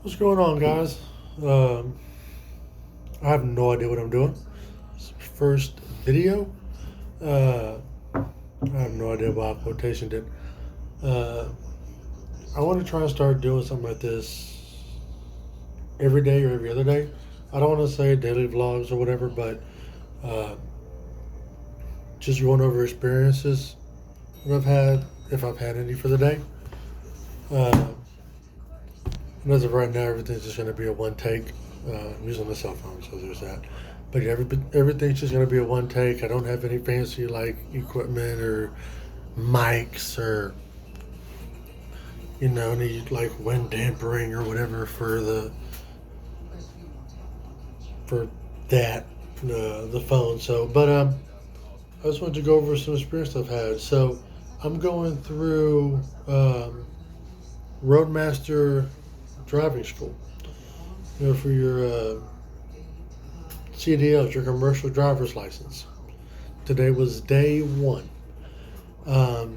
What's going on, guys? Um, I have no idea what I'm doing. First video. Uh, I have no idea why quotation did. Uh, I want to try and start doing something like this every day or every other day. I don't want to say daily vlogs or whatever, but uh, just going over experiences that I've had, if I've had any for the day. Uh, and as of right now, everything's just going to be a one take. I'm using my cell phone, so there's that. But yeah, everything's just going to be a one take. I don't have any fancy like equipment or mics or any like wind dampering or whatever for that the phone. So, but I just wanted to go over some experience I've had. So, I'm going through Roadmaster driving school. For your CDLs, your commercial driver's license. Today was day one. Um,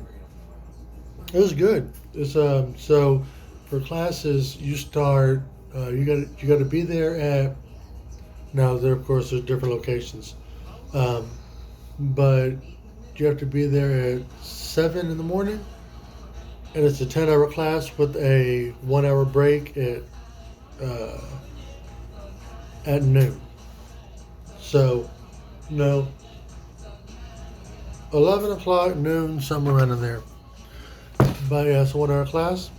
it was good. It's so for classes you start. You got to be there at. Now there of course there's different locations, um, but you have to be there at 7 in the morning, and it's a 10-hour class with a 1 hour break uh, at noon. So no, 11 o'clock, noon, somewhere around in there. But yeah, it's a 1 hour class.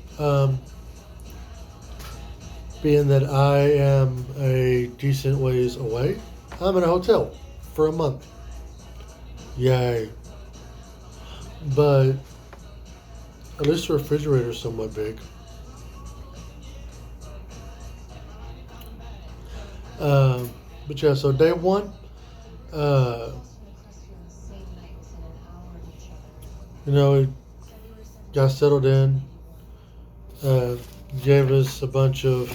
Being that I am a decent ways away, I'm in a hotel for a month. Yay. But at least the refrigerator is somewhat big. Um, but yeah, so day one, uh, we got settled in, uh, gave us a bunch of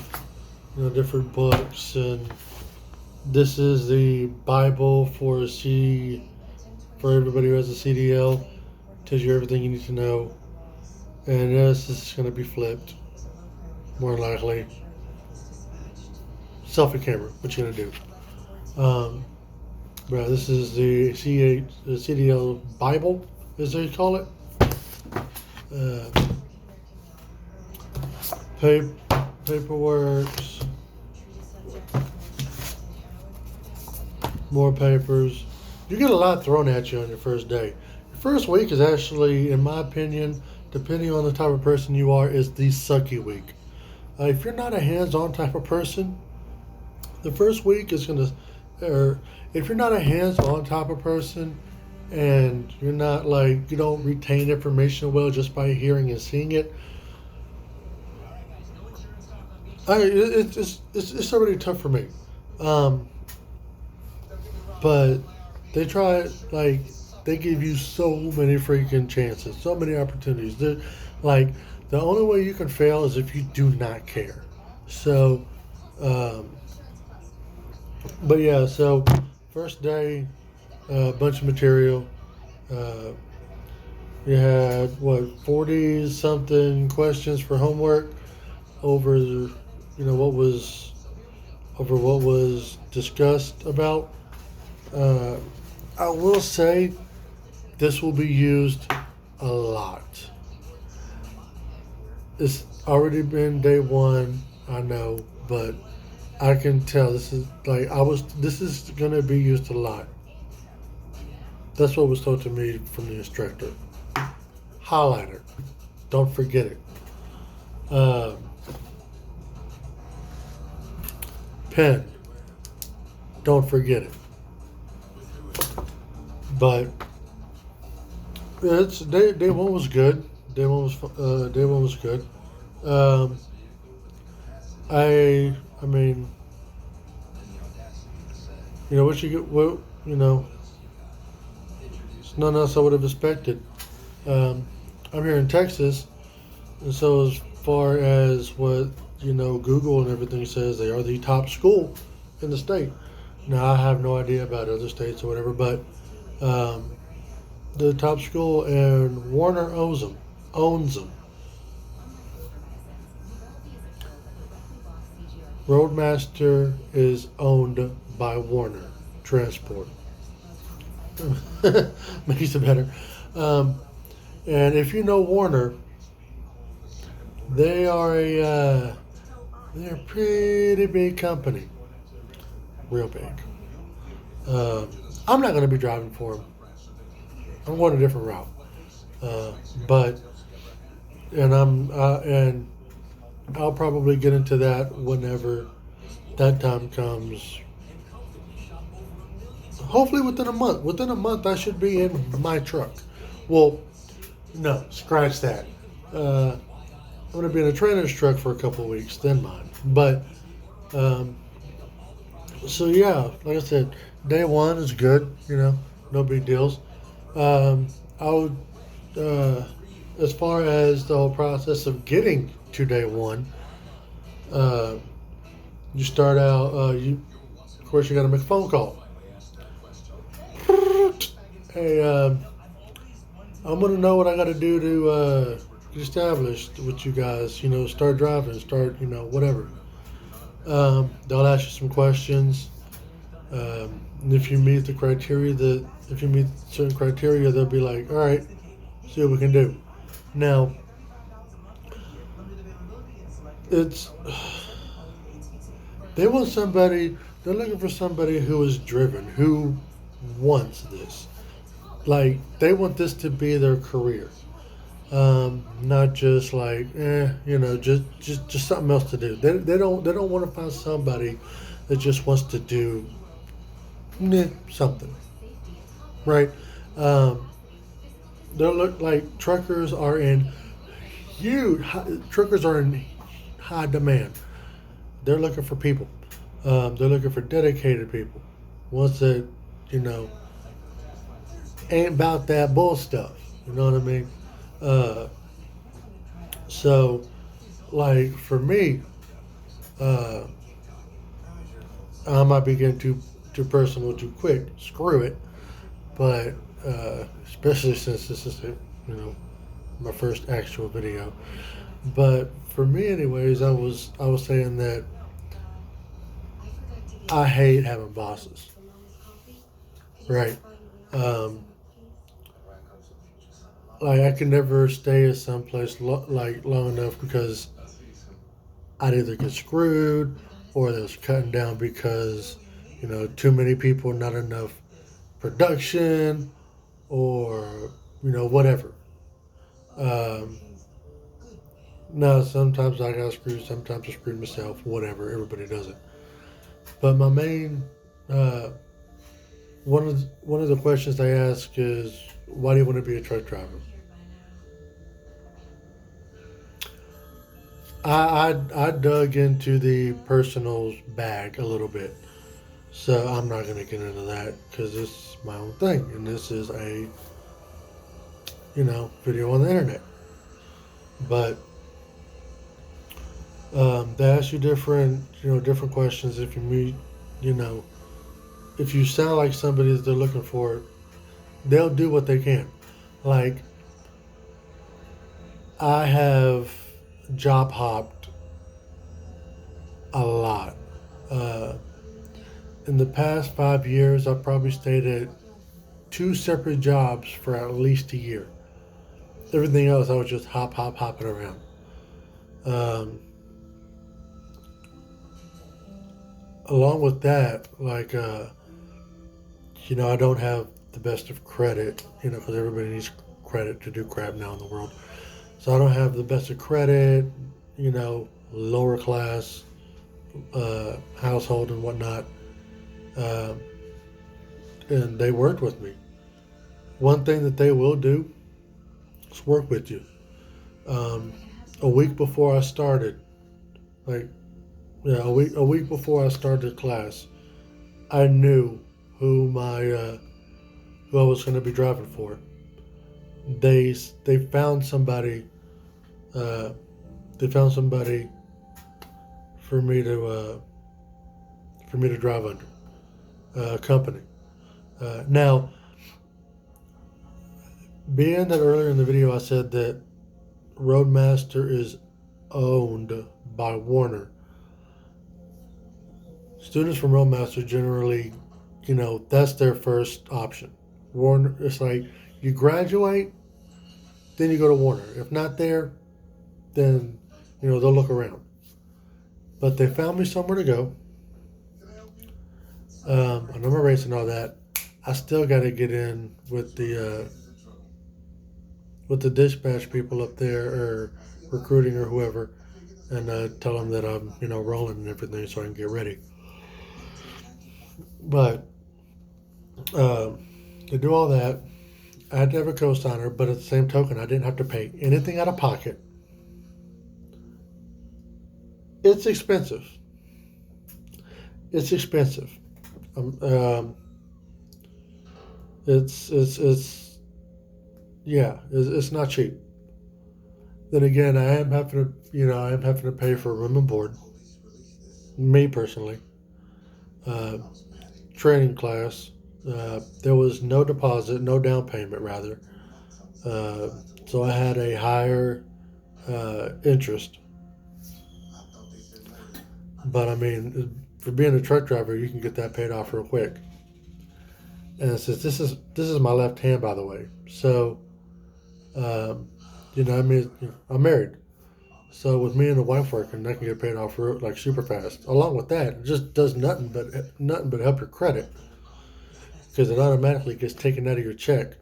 different books, and this is the Bible for everybody who has a CDL. Tells you everything you need to know, and this is going to be flipped, more than likely. Selfie camera, what you gonna do? Bro, this is the CDL Bible, as they call it. Uh, Paperwork, more papers. You get a lot thrown at you on your first day. Your first week is actually, in my opinion, depending on the type of person you are, is the sucky week. If you're not a hands-on type of person, the first week is gonna, or if you're not a hands-on type of person, and you're not like you don't retain information well just by hearing and seeing it, it's already tough for me. Um, but they try like they give you so many freaking chances, so many opportunities. Like the only way you can fail is if you do not care. So, um, but yeah, so first day, a bunch of material. Uh, we had what 40 something questions for homework over what was discussed about. Uh, I will say this will be used a lot. It's already been day one, I know, but I can tell this is like I was. This is gonna be used a lot. That's what was told to me from the instructor. Highlighter, don't forget it. Um, Pen, don't forget it. But it's day one was good. Day one was good. Um, I mean, what you get. What it's nothing else I would have expected. Um, I'm here in Texas, and so as far as what Google and everything says, they are the top school in the state. Now I have no idea about other states or whatever, but um, the top school, and Warner owns them. Roadmaster is owned by Warner Transport. Makes it better. Um, and if you know Warner, they are they're a pretty big company, real big. Um, I'm not going to be driving for them. I'm going a different route. Uh, but and I'll probably get into that whenever that time comes. Hopefully within a month. Within a month, I should be in my truck. Well, no, scratch that. I'm going to be in a trainer's truck for a couple of weeks, then mine. But um, so yeah, like I said, day one is good. No big deals. I would, uh, as far as the whole process of getting to day one, uh, you start out. Of course, you got to make a phone call. Hey, I'm gonna know what I got to do to get established with you guys. Start driving, start, whatever. They'll ask you some questions. And if you meet the criteria, if you meet certain criteria, they'll be like, all right, see what we can do. Now, it's they want somebody. They're looking for somebody who is driven, who wants this. Like they want this to be their career, not just like, just something else to do. They don't want to find somebody that just wants to do something, right? Um, they look like truckers are in high demand. They're looking for people. They're looking for dedicated people. Ones that you know ain't about that bull stuff. You know what I mean? Uh, so, like for me, uh, I might be getting too personal too quick. Screw it. But especially since this is my first actual video. But for me, anyways, I was saying that I hate having bosses. Right. Um, like I can never stay at some place like long enough because I'd either get screwed or there's cutting down because too many people, not enough production, or whatever. Um, no, sometimes I got screwed. Sometimes I screwed myself. Whatever. Everybody does it. But my main one of the questions they ask is, why do you want to be a truck driver? I dug into the personal bag a little bit, so I'm not going to get into that because this is my own thing, and this is a video on the internet. But they ask you different questions. If you meet, you know, if you sound like somebody that they're looking for, they'll do what they can. Like I have job hopped a lot. Uh, in the past 5 years, I've probably stayed at two separate jobs for at least a year. Everything else, I was just hopping around. Um, Along with that, like, I don't have the best of credit, because everybody needs credit to do crap now in the world. So I don't have the best of credit, lower class household and whatnot. Uh, and they worked with me. One thing that they will do is work with you. Um, a week before I started, like, yeah, a week before I started class, I knew who I was going to be driving for. They found somebody. Uh, they found somebody for me to drive under a company. Now, being that earlier in the video I said that Roadmaster is owned by Warner, Students from Roadmaster generally, that's their first option. Warner, it's like you graduate, then you go to Warner. If not there, then they'll look around. But they found me somewhere to go. I know my race and all that. I still got to get in with the dispatch people up there, or recruiting, or whoever, and tell them that I'm rolling and everything, so I can get ready. But to do all that, I had to have a co-signer, but at the same token, I didn't have to pay anything out of pocket. It's expensive. It's expensive. It's not cheap. Then again, I am having to pay for room and board. Me personally, training class. There was no deposit, no down payment, rather. So I had a higher interest. But I mean, for being a truck driver, you can get that paid off real quick. And since this is my left hand, by the way, so I'm married. So with me and the wife working, that can get paid off like super fast. Along with that, it just does nothing but help your credit, because it automatically gets taken out of your check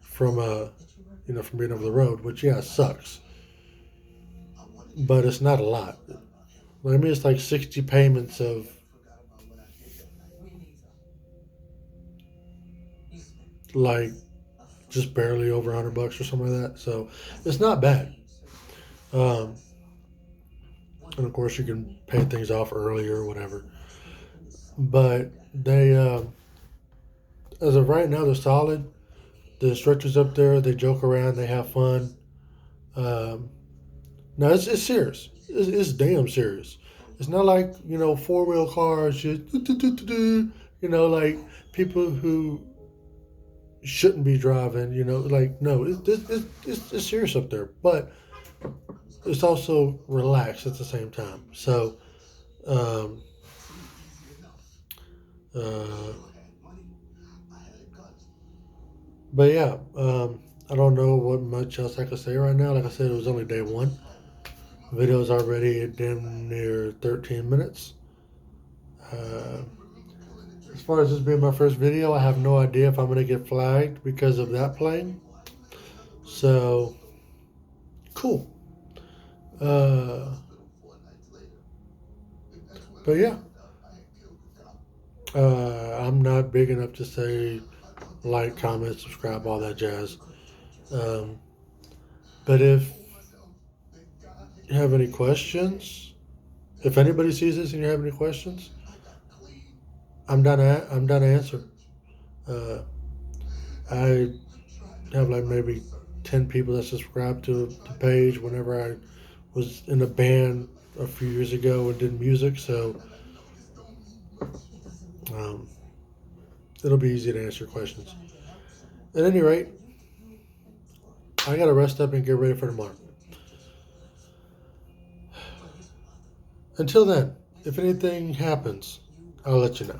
from from being over the road, which sucks, but it's not a lot. I mean, it's like 60 payments of like just barely over $100 or something like that. So it's not bad. Um, and of course, you can pay things off earlier or whatever. But they, as of right now, they're solid. The instructors up there, they joke around, they have fun. Um, no, it's serious. It's damn serious. It's not like four-wheel cars, just like people who shouldn't be driving. Like, no, it's serious up there, but it's also relaxed at the same time. So, um, uh, but yeah, I don't know what much else I could say right now. Like I said, it was only day one. Video's already at damn near 13 minutes. Uh, as far as this being my first video, I have no idea if I'm going to get flagged because of that playing. So, cool. But yeah, I'm not big enough to say like, comment, subscribe, all that jazz. Um, but if you have any questions, if anybody sees this and you have any questions, I'm down to answer. Uh, I have like maybe 10 people that subscribe to the page whenever I was in a band a few years ago and did music, so um, it'll be easy to answer questions. At any rate, I gotta rest up and get ready for tomorrow. Until then, if anything happens, I'll let you know.